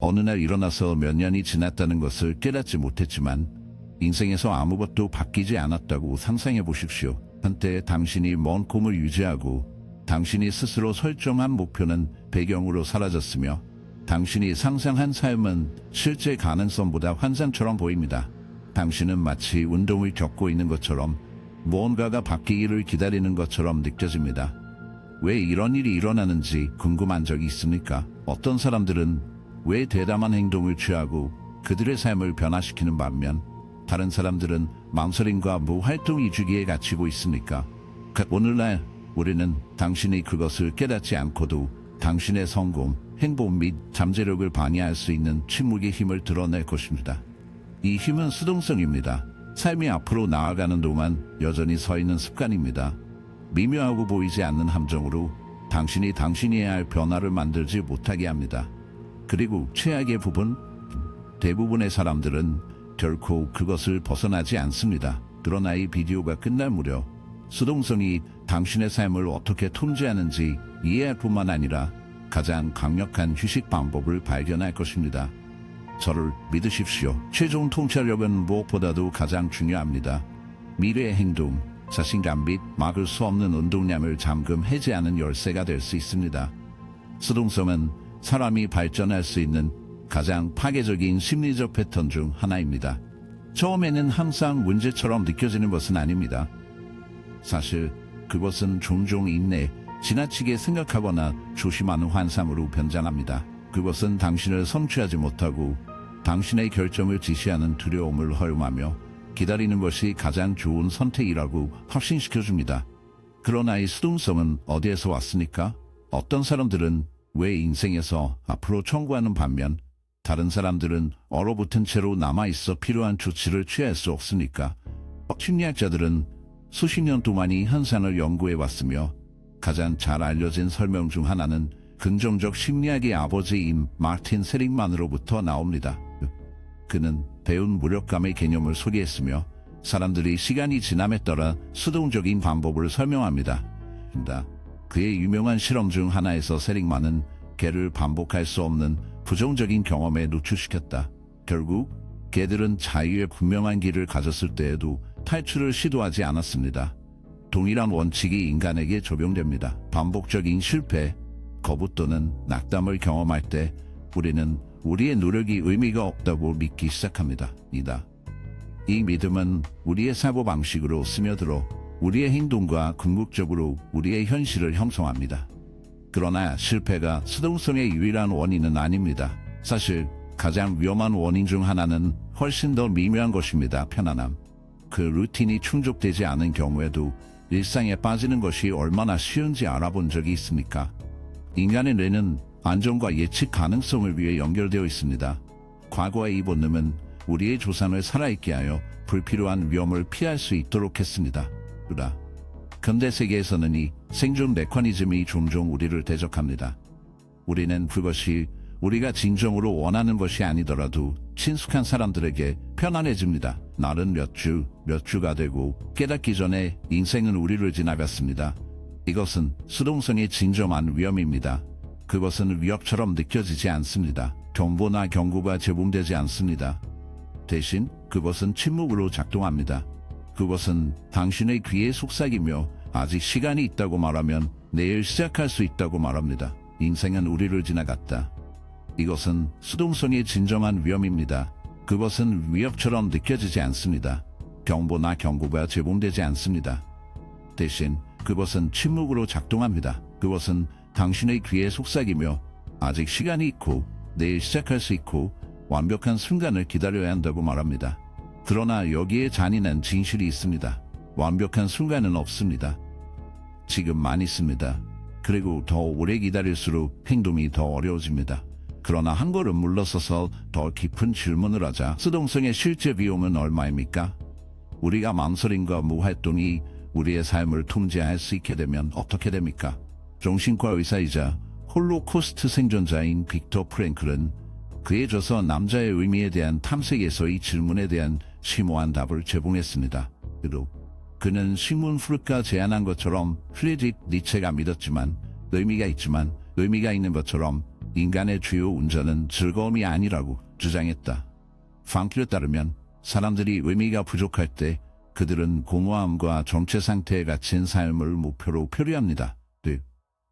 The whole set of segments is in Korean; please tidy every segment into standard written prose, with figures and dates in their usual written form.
어느 날 일어나서 몇 년이 지났다는 것을 깨닫지 못했지만 인생에서 아무것도 바뀌지 않았다고 상상해 보십시오. 한때 당신이 먼 꿈을 유지하고 당신이 스스로 설정한 목표는 배경으로 사라졌으며 당신이 상상한 삶은 실제 가능성보다 환상처럼 보입니다. 당신은 마치 운동을 겪고 있는 것처럼 무언가가 바뀌기를 기다리는 것처럼 느껴집니다. 왜 이런 일이 일어나는지 궁금한 적이 있습니까? 어떤 사람들은 왜 대담한 행동을 취하고 그들의 삶을 변화시키는 반면 다른 사람들은 망설임과 무활동 위주기에 갇히고 있습니까? 오늘날 우리는 당신이 그것을 깨닫지 않고도 당신의 성공, 행복 및 잠재력을 방해할 수 있는 침묵의 힘을 드러낼 것입니다. 이 힘은 수동성입니다. 삶이 앞으로 나아가는 동안 여전히 서 있는 습관입니다. 미묘하고 보이지 않는 함정으로 당신이 당신이어야 할 변화를 만들지 못하게 합니다. 그리고 최악의 부분, 대부분의 사람들은 결코 그것을 벗어나지 않습니다. 그러나 이 비디오가 끝날 무렵 수동성이 당신의 삶을 어떻게 통제하는지 이해할 뿐만 아니라 가장 강력한 휴식 방법을 발견할 것입니다. 저를 믿으십시오. 최종 통찰력은 무엇보다도 가장 중요합니다. 미래의 행동, 자신감 및 막을 수 없는 운동량을 잠금 해제하는 열쇠가 될 수 있습니다. 수동성은 사람이 발전할 수 있는 가장 파괴적인 심리적 패턴 중 하나입니다. 처음에는 항상 문제처럼 느껴지는 것은 아닙니다. 사실 그것은 종종 인내, 지나치게 생각하거나 조심하는 환상으로 변장합니다. 그것은 당신을 성취하지 못하고 당신의 결정을 지시하는 두려움을 허용하며 기다리는 것이 가장 좋은 선택이라고 확신시켜줍니다. 그러나 이 수동성은 어디에서 왔습니까? 어떤 사람들은 왜 인생에서 앞으로 청구하는 반면 다른 사람들은 얼어붙은 채로 남아있어 필요한 조치를 취할 수 없습니까? 심리학자들은 수십 년 동안 이 현상을 연구해왔으며 가장 잘 알려진 설명 중 하나는 긍정적 심리학의 아버지인 마틴 세lig만으로부터 나옵니다. 그는 배운 무력감의 개념을 소개했으며 사람들이 시간이 지남에 따라 수동적인 방법을 설명합니다. 그의 유명한 실험 중 하나에서 세lig만은 개를 반복할 수 없는 부정적인 경험에 노출시켰다. 결국 개들은 자유의 분명한 길을 가졌을 때에도 탈출을 시도하지 않았습니다. 동일한 원칙이 인간에게 적용됩니다. 반복적인 실패, 거부 또는 낙담을 경험할 때 우리는 우리의 노력이 의미가 없다고 믿기 시작합니다. 이 믿음은 우리의 사고방식으로 스며들어 우리의 행동과 궁극적으로 우리의 현실을 형성합니다. 그러나 실패가 수동성의 유일한 원인은 아닙니다. 사실 가장 위험한 원인 중 하나는 훨씬 더 미묘한 것입니다. 편안함. 그 루틴이 충족되지 않은 경우에도 일상에 빠지는 것이 얼마나 쉬운지 알아본 적이 있습니까? 인간의 뇌는 안정과 예측 가능성을 위해 연결되어 있습니다. 과거의 이 본능은 우리의 조상을 살아있게 하여 불필요한 위험을 피할 수 있도록 했습니다. 근대 세계에서는 이 생존 메커니즘이 종종 우리를 대적합니다. 우리는 그것이 우리가 진정으로 원하는 것이 아니더라도 친숙한 사람들에게 편안해집니다. 날은 몇 주가 되고 깨닫기 전에 인생은 우리를 지나갔습니다. 이것은 수동성의 진정한 위험입니다. 그것은 위협처럼 느껴지지 않습니다. 경보나 경고가 제공되지 않습니다. 대신 그것은 침묵으로 작동합니다. 그것은 당신의 귀에 속삭이며 아직 시간이 있다고 말하면 내일 시작할 수 있다고 말합니다. 인생은 우리를 지나갔다. 이것은 수동성의 진정한 위험입니다. 그것은 위협처럼 느껴지지 않습니다. 경보나 경고가 제공되지 않습니다. 대신 그것은 침묵으로 작동합니다. 그것은 당신의 귀에 속삭이며 아직 시간이 있고 내일 시작할 수 있고 완벽한 순간을 기다려야 한다고 말합니다. 그러나 여기에 잔인한 진실이 있습니다. 완벽한 순간은 없습니다. 지금만 있습니다. 그리고 더 오래 기다릴수록 행동이 더 어려워집니다. 그러나 한 걸음 물러서서 더 깊은 질문을 하자. 수동성의 실제 비용은 얼마입니까? 우리가 망설임과 무활동이 우리의 삶을 통제할 수 있게 되면 어떻게 됩니까? 정신과 의사이자 홀로코스트 생존자인 빅터 프랭클은 그의 저서 남자의 의미에 대한 탐색에서 이 질문에 대한 심오한 답을 제공했습니다. 그는 식문풀과 제안한 것처럼 프리드리히 니체가 믿었지만 의미가 있는 것처럼 인간의 주요 운전은 즐거움이 아니라고 주장했다. 팡크에 따르면 사람들이 의미가 부족할 때 그들은 공허함과 정체 상태에 갇힌 삶을 목표로 표류합니다.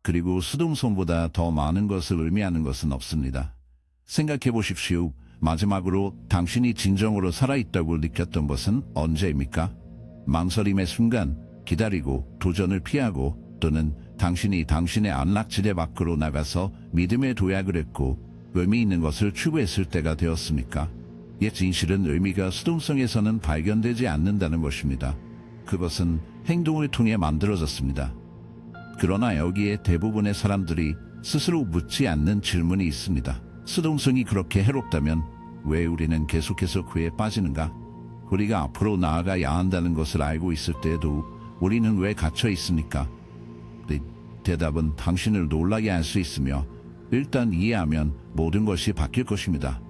그리고 수동성보다 더 많은 것을 의미하는 것은 없습니다. 생각해 보십시오. 마지막으로 당신이 진정으로 살아있다고 느꼈던 것은 언제입니까? 망설임의 순간, 기다리고 도전을 피하고 또는 당신이 당신의 안락지대 밖으로 나가서 믿음의 도약을 했고 의미 있는 것을 추구했을 때가 되었습니까? 옛 진실은 의미가 수동성에서는 발견되지 않는다는 것입니다. 그것은 행동을 통해 만들어졌습니다. 그러나 여기에 대부분의 사람들이 스스로 묻지 않는 질문이 있습니다. 수동성이 그렇게 해롭다면 왜 우리는 계속해서 그에 빠지는가? 우리가 앞으로 나아가야 한다는 것을 알고 있을 때에도 우리는 왜 갇혀 있습니까? 대답은 당신을 놀라게 할 수 있으며 일단 이해하면 모든 것이 바뀔 것입니다.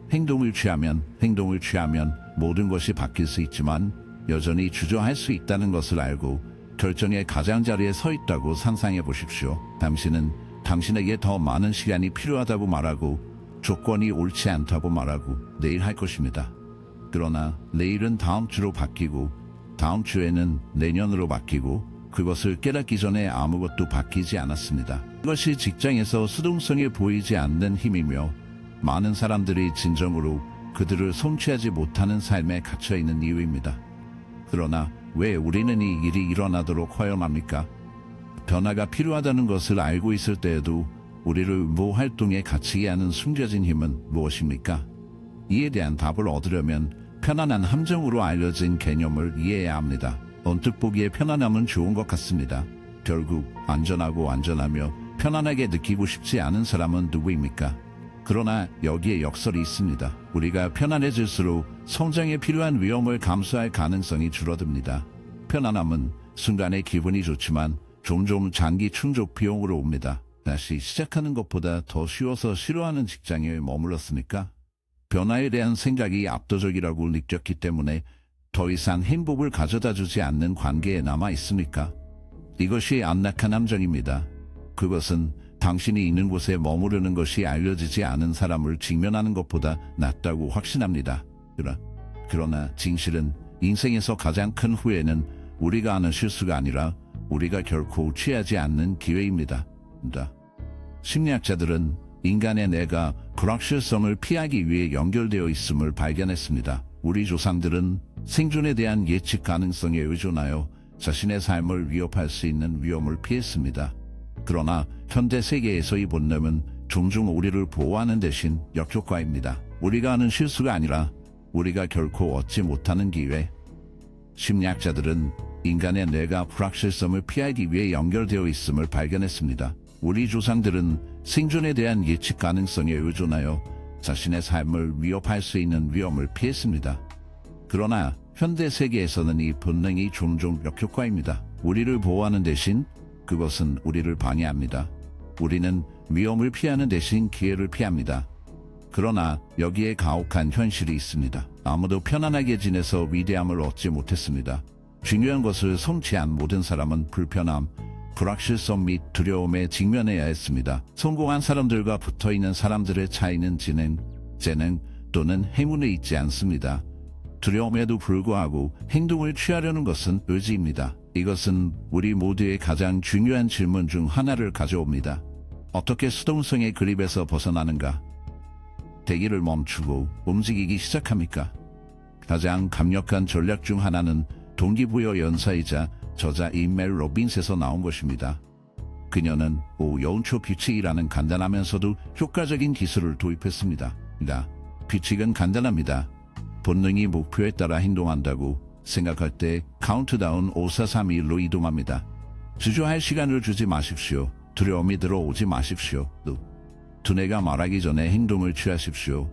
행동을 취하면 모든 것이 바뀔 수 있지만 여전히 주저할 수 있다는 것을 알고 결정의 가장자리에 서 있다고 상상해 보십시오. 당신은 당신에게 더 많은 시간이 필요하다고 말하고 조건이 옳지 않다고 말하고 내일 할 것입니다. 그러나 내일은 다음 주로 바뀌고 다음 주에는 내년으로 바뀌고 그것을 깨닫기 전에 아무것도 바뀌지 않았습니다. 이것이 직장에서 수동성에 보이지 않는 힘이며 많은 사람들이 진정으로 그들을 성취하지 못하는 삶에 갇혀있는 이유입니다. 그러나 왜 우리는 이 일이 일어나도록 허용합니까? 변화가 필요하다는 것을 알고 있을 때에도 우리를 무활동에 갇히게 하는 숨겨진 힘은 무엇입니까? 이에 대한 답을 얻으려면 편안한 함정으로 알려진 개념을 이해해야 합니다. 언뜻 보기에 편안함은 좋은 것 같습니다. 결국 안전하며 편안하게 느끼고 싶지 않은 사람은 누구입니까? 그러나 여기에 역설이 있습니다. 우리가 편안해질수록 성장에 필요한 위험을 감수할 가능성이 줄어듭니다. 편안함은 순간의 기분이 좋지만 점점 장기 충족 비용으로 옵니다. 다시 시작하는 것보다 더 쉬워서 싫어하는 직장에 머물렀습니까? 변화에 대한 생각이 압도적이라고 느꼈기 때문에 더 이상 행복을 가져다 주지 않는 관계에 남아 있습니까? 이것이 안락한 함정입니다. 그것은 당신이 있는 곳에 머무르는 것이 알려지지 않은 사람을 직면하는 것보다 낫다고 확신합니다. 그러나 진실은 인생에서 가장 큰 후회는 우리가 하는 실수가 아니라 우리가 결코 취하지 않는 기회입니다. 심리학자들은 인간의 뇌가 불확실성을 피하기 위해 연결되어 있음을 발견했습니다. 우리 조상들은 생존에 대한 예측 가능성에 의존하여 자신의 삶을 위협할 수 있는 위험을 피했습니다. 그러나 현대 세계에서의 본능은 종종 우리를 보호하는 대신 역효과입니다. 우리가 하는 실수가 아니라 우리가 결코 얻지 못하는 기회. 심리학자들은 인간의 뇌가 불확실성을 피하기 위해 연결되어 있음을 발견했습니다. 우리 조상들은 생존에 대한 예측 가능성에 의존하여 자신의 삶을 위협할 수 있는 위험을 피했습니다. 그러나 현대 세계에서는 이 본능이 종종 역효과입니다. 우리를 보호하는 대신 그것은 우리를 방해합니다. 우리는 위험을 피하는 대신 기회를 피합니다. 그러나 여기에 가혹한 현실이 있습니다. 아무도 편안하게 지내서 위대함을 얻지 못했습니다. 중요한 것을 성취한 모든 사람은 불편함, 불확실성 및 두려움에 직면해야 했습니다. 성공한 사람들과 붙어있는 사람들의 차이는 재능 또는 행운에 있지 않습니다. 두려움에도 불구하고 행동을 취하려는 것은 의지입니다. 이것은 우리 모두의 가장 중요한 질문 중 하나를 가져옵니다. 어떻게 수동성의 그립에서 벗어나는가? 대기를 멈추고 움직이기 시작합니까? 가장 강력한 전략 중 하나는 동기부여 연사이자 저자 멜 로빈스에서 나온 것입니다. 그녀는 5연초 규칙이라는 간단하면서도 효과적인 기술을 도입했습니다. 규칙은 간단합니다. 본능이 목표에 따라 행동한다고 생각할 때 카운트다운 5, 4, 3, 2로 이동합니다. 주저할 시간을 주지 마십시오. 두려움이 들어오지 마십시오. 두뇌가 말하기 전에 행동을 취하십시오.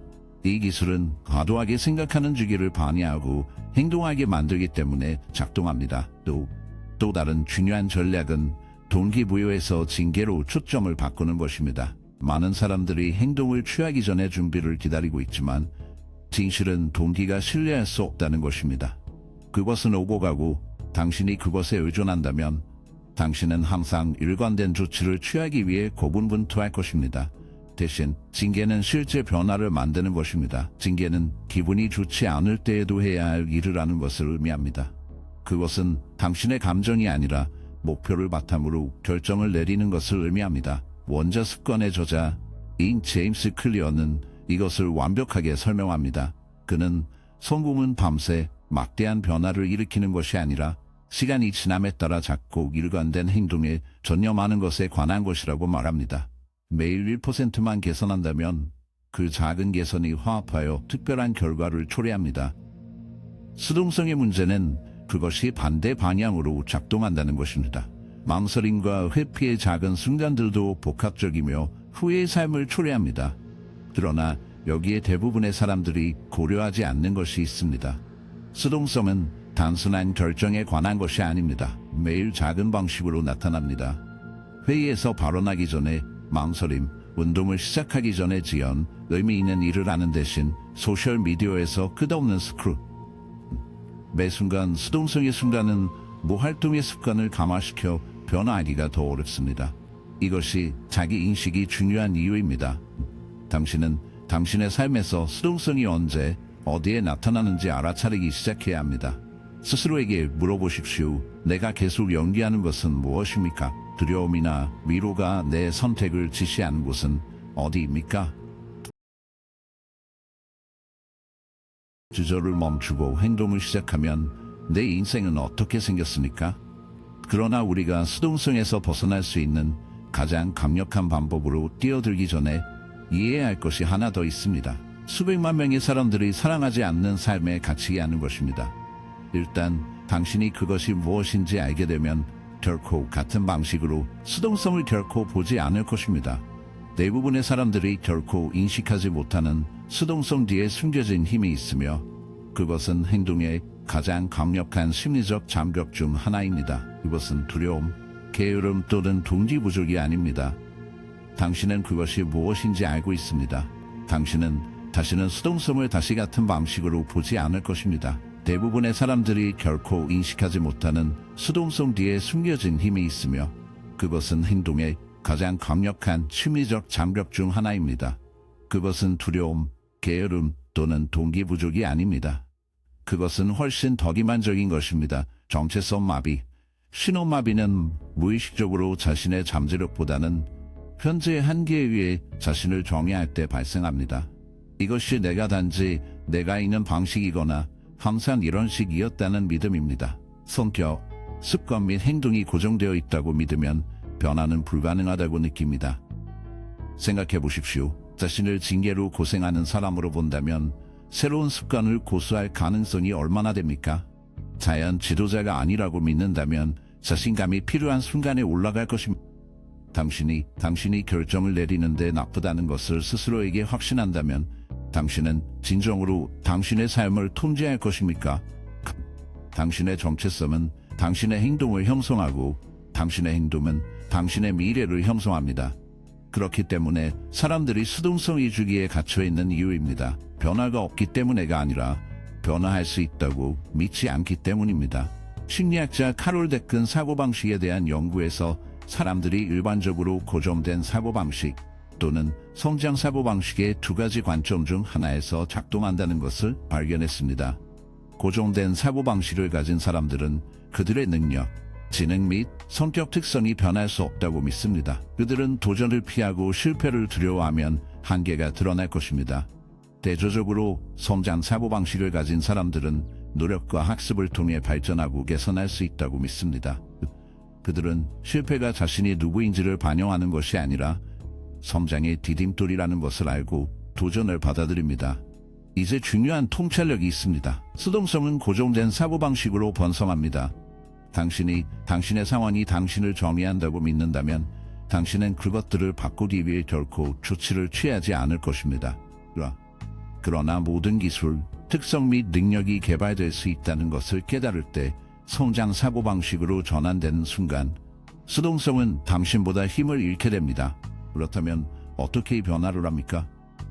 이 기술은 과도하게 생각하는 주기를 방해하고 행동하게 만들기 때문에 작동합니다. 또 다른 중요한 전략은 동기부여에서 징계로 초점을 바꾸는 것입니다. 많은 사람들이 행동을 취하기 전에 준비를 기다리고 있지만 진실은 동기가 신뢰할 수 없다는 것입니다. 그것은 오고 가고 당신이 그것에 의존한다면 당신은 항상 일관된 조치를 취하기 위해 고군분투할 것입니다. 대신 징계는 실제 변화를 만드는 것입니다. 징계는 기분이 좋지 않을 때에도 해야 할 일을 하는 것을 의미합니다. 그것은 당신의 감정이 아니라 목표를 바탕으로 결정을 내리는 것을 의미합니다. 원자 습관의 저자인 제임스 클리어는 이것을 완벽하게 설명합니다. 그는 성공은 밤새 막대한 변화를 일으키는 것이 아니라 시간이 지남에 따라 작고 일관된 행동에 전념하는 것에 관한 것이라고 말합니다. 매일 1%만 개선한다면 그 작은 개선이 화합하여 특별한 결과를 초래합니다. 수동성의 문제는 그것이 반대 방향으로 작동한다는 것입니다. 망설임과 회피의 작은 순간들도 복합적이며 후회의 삶을 초래합니다. 그러나 여기에 대부분의 사람들이 고려하지 않는 것이 있습니다. 수동성은 단순한 결정에 관한 것이 아닙니다. 매일 작은 방식으로 나타납니다. 회의에서 발언하기 전에 망설임, 운동을 시작하기 전에 지연, 의미 있는 일을 하는 대신 소셜미디어에서 끝없는 스크롤. 매 순간 수동성의 순간은 무활동의 습관을 감화시켜 변화하기가 더 어렵습니다. 이것이 자기 인식이 중요한 이유입니다. 당신은 당신의 삶에서 수동성이 언제, 어디에 나타나는지 알아차리기 시작해야 합니다. 스스로에게 물어보십시오. 내가 계속 연기하는 것은 무엇입니까? 두려움이나 위로가 내 선택을 지시하는 곳은 어디입니까? 주저를 멈추고 행동을 시작하면 내 인생은 어떻게 생겼습니까? 그러나 우리가 수동성에서 벗어날 수 있는 가장 강력한 방법으로 뛰어들기 전에 이해해야 할 것이 하나 더 있습니다. 수백만 명의 사람들이 사랑하지 않는 삶에 갇히게 하는 것입니다. 일단 당신이 그것이 무엇인지 알게 되면 결코 같은 방식으로 수동성을 결코 보지 않을 것입니다. 대부분의 사람들이 결코 인식하지 못하는 수동성 뒤에 숨겨진 힘이 있으며 그것은 행동의 가장 강력한 심리적 장벽 중 하나입니다. 이것은 두려움, 게으름 또는 동기 부족이 아닙니다. 당신은 그것이 무엇인지 알고 있습니다. 당신은 다시는 수동성을 다시 같은 방식으로 보지 않을 것입니다. 대부분의 사람들이 결코 인식하지 못하는 수동성 뒤에 숨겨진 힘이 있으며 그것은 행동의 가장 강력한 심리적 장벽 중 하나입니다. 그것은 두려움, 게으름 또는 동기 부족이 아닙니다. 그것은 훨씬 더 기만적인 것입니다. 정체성 마비. 신호마비는 무의식적으로 자신의 잠재력보다는 현재의 한계에 의해 자신을 정의할 때 발생합니다. 이것이 내가 단지 내가 있는 방식이거나 항상 이런 식이었다는 믿음입니다. 성격, 습관 및 행동이 고정되어 있다고 믿으면 변화는 불가능하다고 느낍니다. 생각해 보십시오. 자신을 징계로 고생하는 사람으로 본다면 새로운 습관을 고수할 가능성이 얼마나 됩니까? 자연 지도자가 아니라고 믿는다면 자신감이 필요한 순간에 올라갈 것입니다. 당신이 결정을 내리는데 나쁘다는 것을 스스로에게 확신한다면 당신은 진정으로 당신의 삶을 통제할 것입니까? 당신의 정체성은 당신의 행동을 형성하고 당신의 행동은 당신의 미래를 형성합니다. 그렇기 때문에 사람들이 수동성 위주기에 갇혀있는 이유입니다. 변화가 없기 때문에가 아니라 변화할 수 있다고 믿지 않기 때문입니다. 심리학자 카롤 데큰 사고방식에 대한 연구에서 사람들이 일반적으로 고정된 사고방식 또는 성장 사고방식의 두 가지 관점 중 하나에서 작동한다는 것을 발견했습니다. 고정된 사고방식을 가진 사람들은 그들의 능력, 지능 및 성격 특성이 변할 수 없다고 믿습니다. 그들은 도전을 피하고 실패를 두려워하면 한계가 드러날 것입니다. 대조적으로 성장 사고방식을 가진 사람들은 노력과 학습을 통해 발전하고 개선할 수 있다고 믿습니다. 그들은 실패가 자신이 누구인지를 반영하는 것이 아니라 성장의 디딤돌이라는 것을 알고 도전을 받아들입니다. 이제 중요한 통찰력이 있습니다. 수동성은 고정된 사고방식으로 번성합니다. 당신이 당신의 상황이 당신을 정의한다고 믿는다면 당신은 그것들을 바꾸기 위해 결코 조치를 취하지 않을 것입니다. 그러나 모든 기술, 특성 및 능력이 개발될 수 있다는 것을 깨달을 때 성장 사고방식으로 전환되는 순간 수동성은 당신보다 힘을 잃게 됩니다. 그렇다면 어떻게 이 변화를 합니까?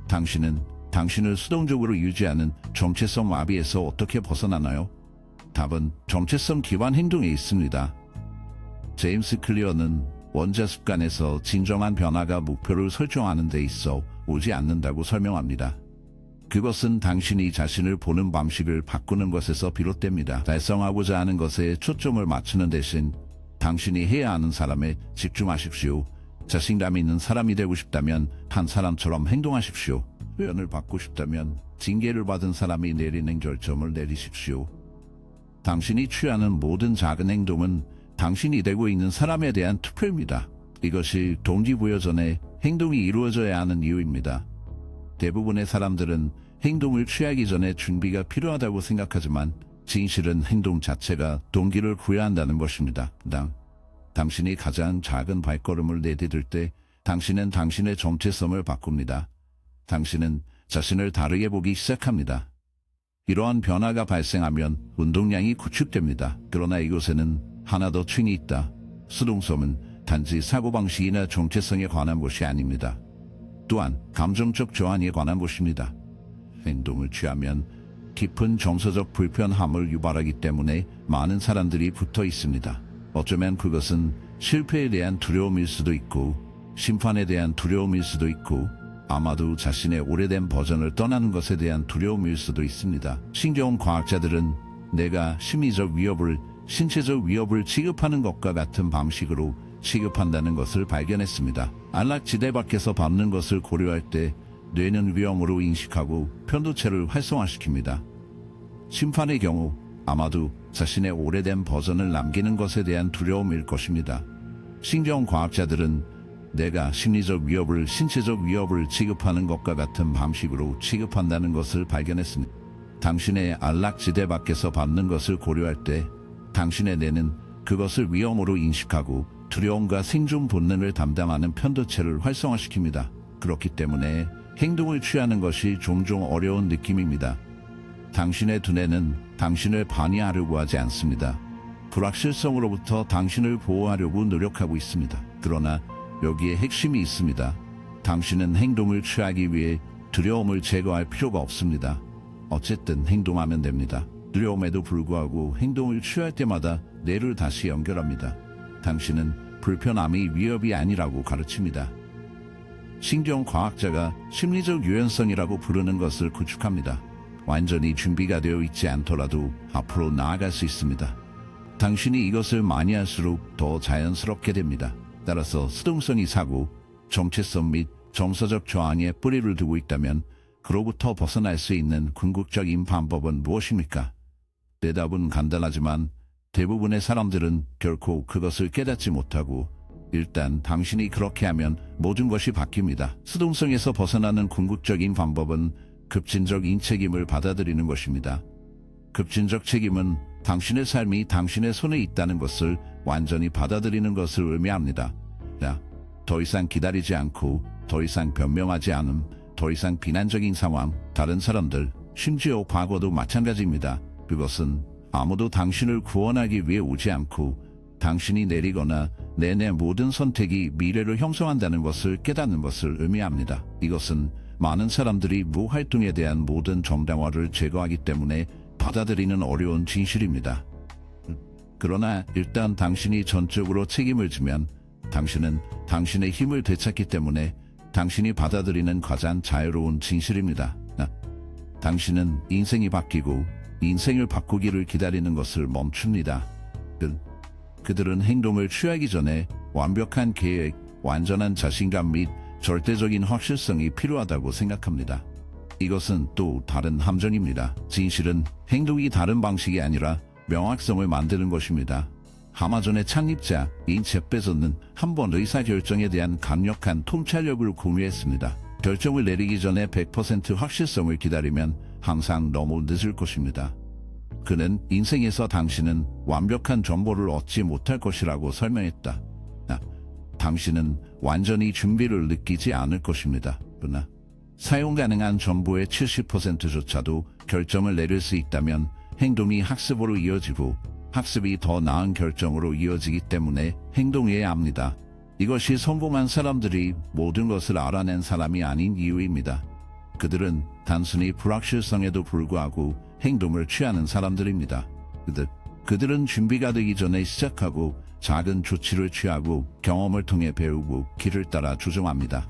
당신은 당신을 수동적으로 유지하는 정체성 마비에서 어떻게 벗어나나요? 답은 정체성 기반 행동에 있습니다. 제임스 클리어는 원자 습관에서 진정한 변화가 목표를 설정하는 데 있어 오지 않는다고 설명합니다. 그것은 당신이 자신을 보는 방식을 바꾸는 것에서 비롯됩니다. 달성하고자 하는 것에 초점을 맞추는 대신 당신이 해야 하는 사람에 집중하십시오. 자신감 있는 사람이 되고 싶다면 한 사람처럼 행동하십시오. 회원을 받고 싶다면 징계를 받은 사람이 내리는 결정을 내리십시오. 당신이 취하는 모든 작은 행동은 당신이 되고 있는 사람에 대한 투표입니다. 이것이 동기부여 전에 행동이 이루어져야 하는 이유입니다. 대부분의 사람들은 행동을 취하기 전에 준비가 필요하다고 생각하지만 진실은 행동 자체가 동기를 부여한다는 것입니다. 당신이 가장 작은 발걸음을 내디딜 때 당신은 당신의 정체성을 바꿉니다. 당신은 자신을 다르게 보기 시작합니다. 이러한 변화가 발생하면 운동량이 구축됩니다. 그러나 이곳에는 하나 더 층이 있다. 수동성은 단지 사고방식이나 정체성에 관한 것이 아닙니다. 또한 감정적 저항에 관한 것입니다. 행동을 취하면 깊은 정서적 불편함을 유발하기 때문에 많은 사람들이 붙어 있습니다. 어쩌면 그것은 실패에 대한 두려움일 수도 있고 심판에 대한 두려움일 수도 있고 아마도 자신의 오래된 버전을 떠나는 것에 대한 두려움일 수도 있습니다. 신경과학자들은 내가 심리적 위협을 신체적 위협을 취급하는 것과 같은 방식으로 취급한다는 것을 발견했습니다. 안락지대 밖에서 밟는 것을 고려할 때 뇌는 위험으로 인식하고 편도체를 활성화시킵니다. 심판의 경우 아마도 자신의 오래된 버전을 남기는 것에 대한 두려움일 것입니다. 신경과학자들은 내가 심리적 위협을 신체적 위협을 취급하는 것과 같은 방식으로 취급한다는 것을 발견했습니다. 당신의 안락지대 밖에서 밟는 것을 고려할 때 당신의 뇌는 그것을 위험으로 인식하고 두려움과 생존 본능을 담당하는 편도체를 활성화시킵니다. 그렇기 때문에 행동을 취하는 것이 종종 어려운 느낌입니다. 당신의 두뇌는 당신을 방해하려고 하지 않습니다. 불확실성으로부터 당신을 보호하려고 노력하고 있습니다. 그러나 여기에 핵심이 있습니다. 당신은 행동을 취하기 위해 두려움을 제거할 필요가 없습니다. 어쨌든 행동하면 됩니다. 두려움에도 불구하고 행동을 취할 때마다 뇌를 다시 연결합니다. 당신은 불편함이 위협이 아니라고 가르칩니다. 신경과학자가 심리적 유연성이라고 부르는 것을 구축합니다. 완전히 준비가 되어 있지 않더라도 앞으로 나아갈 수 있습니다. 당신이 이것을 많이 할수록 더 자연스럽게 됩니다. 따라서 수동성이 사고, 정체성 및 정서적 저항에 뿌리를 두고 있다면 그로부터 벗어날 수 있는 궁극적인 방법은 무엇입니까? 대답은 간단하지만 대부분의 사람들은 결코 그것을 깨닫지 못하고 일단 당신이 그렇게 하면 모든 것이 바뀝니다. 수동성에서 벗어나는 궁극적인 방법은 급진적 인책임을 받아들이는 것입니다. 급진적 책임은 당신의 삶이 당신의 손에 있다는 것을 완전히 받아들이는 것을 의미합니다. 더 이상 기다리지 않고 더 이상 변명하지 않음, 더 이상 비난적인 상황, 다른 사람들, 심지어 과거도 마찬가지입니다. 그것은 아무도 당신을 구원하기 위해 오지 않고 당신이 내리거나 내내 모든 선택이 미래를 형성한다는 것을 깨닫는 것을 의미합니다. 이것은 많은 사람들이 무활동에 대한 모든 정당화를 제거하기 때문에 받아들이는 어려운 진실입니다. 그러나 일단 당신이 전적으로 책임을 지면 당신은 당신의 힘을 되찾기 때문에 당신이 받아들이는 가장 자유로운 진실입니다. 당신은 인생이 바뀌고 인생을 바꾸기를 기다리는 것을 멈춥니다. 그들은 행동을 취하기 전에 완벽한 계획, 완전한 자신감 및 절대적인 확실성이 필요하다고 생각합니다. 이것은 또 다른 함정입니다. 진실은 행동이 다른 방식이 아니라 명확성을 만드는 것입니다. 아마존의 창립자인 잭 베조는 한 번 의사결정에 대한 강력한 통찰력을 공유했습니다. 결정을 내리기 전에 100% 확실성을 기다리면 항상 너무 늦을 것입니다. 그는 인생에서 당신은 완벽한 정보를 얻지 못할 것이라고 설명했다. 당신은 완전히 준비를 느끼지 않을 것입니다. 그러나 사용 가능한 정보의 70%조차도 결정을 내릴 수 있다면 행동이 학습으로 이어지고 학습이 더 나은 결정으로 이어지기 때문에 행동해야 합니다. 이것이 성공한 사람들이 모든 것을 알아낸 사람이 아닌 이유입니다. 그들은 단순히 불확실성에도 불구하고 행동을 취하는 사람들입니다. 그들은 준비가 되기 전에 시작하고 작은 조치를 취하고 경험을 통해 배우고 길을 따라 조정합니다.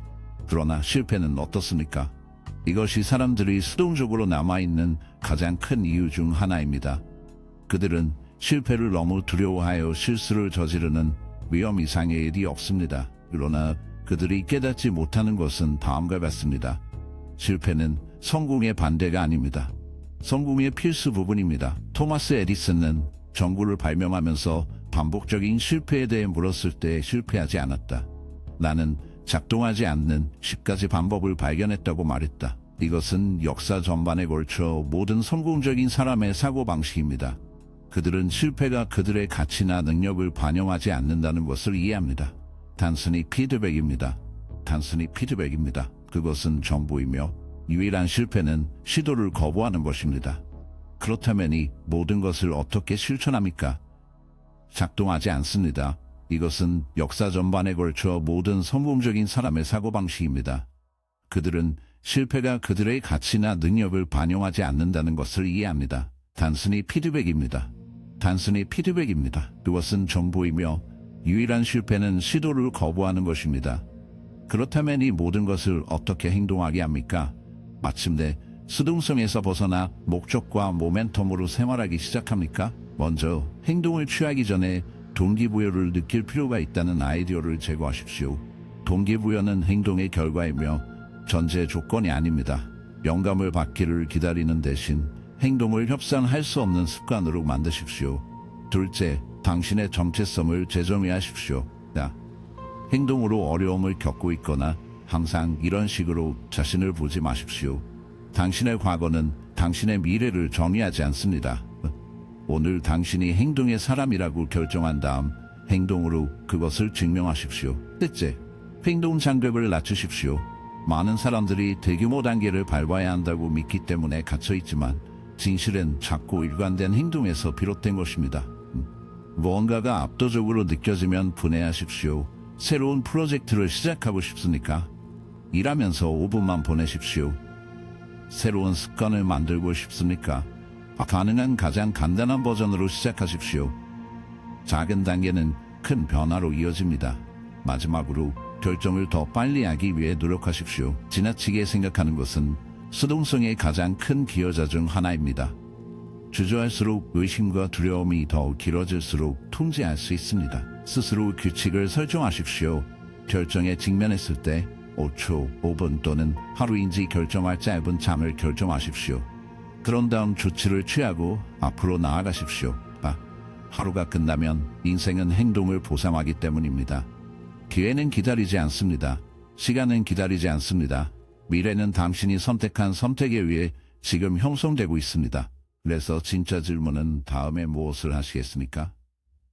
그러나 실패는 어떻습니까? 이것이 사람들이 수동적으로 남아있는 가장 큰 이유 중 하나입니다. 그들은 실패를 너무 두려워하여 실수를 저지르는 위험 이상의 일이 없습니다. 그러나 그들이 깨닫지 못하는 것은 다음과 같습니다. 실패는 성공의 반대가 아닙니다. 성공의 필수 부분입니다. 토마스 에디슨은 전구를 발명하면서 반복적인 실패에 대해 물었을 때 실패하지 않았다. 나는 작동하지 않는 10가지 방법을 발견했다고 말했다. 이것은 역사 전반에 걸쳐 모든 성공적인 사람의 사고방식입니다. 그들은 실패가 그들의 가치나 능력을 반영하지 않는다는 것을 이해합니다. 단순히 피드백입니다. 단순히 피드백입니다. 그것은 전부이며 유일한 실패는 시도를 거부하는 것입니다. 그렇다면 이 모든 것을 어떻게 실천합니까? 작동하지 않습니다. 이것은 역사 전반에 걸쳐 모든 성공적인 사람의 사고방식입니다. 그들은 실패가 그들의 가치나 능력을 반영하지 않는다는 것을 이해합니다. 단순히 피드백입니다. 단순히 피드백입니다. 그것은 전부이며 유일한 실패는 시도를 거부하는 것입니다. 그렇다면 이 모든 것을 어떻게 행동하게 합니까? 마침내 수동성에서 벗어나 목적과 모멘텀으로 생활하기 시작합니까? 먼저 행동을 취하기 전에 동기부여를 느낄 필요가 있다는 아이디어를 제거하십시오. 동기부여는 행동의 결과이며 전제 조건이 아닙니다. 영감을 받기를 기다리는 대신 행동을 협상할 수 없는 습관으로 만드십시오. 둘째, 당신의 정체성을 재정의하십시오. 행동으로 어려움을 겪고 있거나 항상 이런 식으로 자신을 보지 마십시오. 당신의 과거는 당신의 미래를 정의하지 않습니다. 오늘 당신이 행동의 사람이라고 결정한 다음 행동으로 그것을 증명하십시오. 셋째, 행동 장벽을 낮추십시오. 많은 사람들이 대규모 단계를 밟아야 한다고 믿기 때문에 갇혀있지만 진실은 작고 일관된 행동에서 비롯된 것입니다. 무언가가 압도적으로 느껴지면 분해하십시오. 새로운 프로젝트를 시작하고 싶습니까? 일하면서 5분만 보내십시오. 새로운 습관을 만들고 싶습니까? 가능한 가장 간단한 버전으로 시작하십시오. 작은 단계는 큰 변화로 이어집니다. 마지막으로 결정을 더 빨리 하기 위해 노력하십시오. 지나치게 생각하는 것은 수동성의 가장 큰 기여자 중 하나입니다. 주저할수록 의심과 두려움이 더 길어질수록 통제할 수 있습니다. 스스로 규칙을 설정하십시오. 결정에 직면했을 때 5초, 5분 또는 하루인지 결정할 짧은 잠을 결정하십시오. 그런 다음 조치를 취하고 앞으로 나아가십시오. 하루가 끝나면 인생은 행동을 보상하기 때문입니다. 기회는 기다리지 않습니다. 시간은 기다리지 않습니다. 미래는 당신이 선택한 선택에 의해 지금 형성되고 있습니다. 그래서 진짜 질문은 다음에 무엇을 하시겠습니까?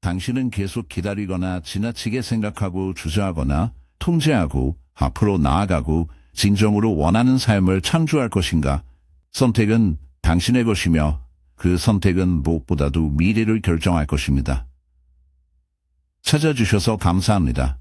당신은 계속 기다리거나 지나치게 생각하고 주저하거나 통제하고 앞으로 나아가고 진정으로 원하는 삶을 창조할 것인가? 선택은 당신의 것이며 그 선택은 무엇보다도 미래를 결정할 것입니다. 찾아주셔서 감사합니다.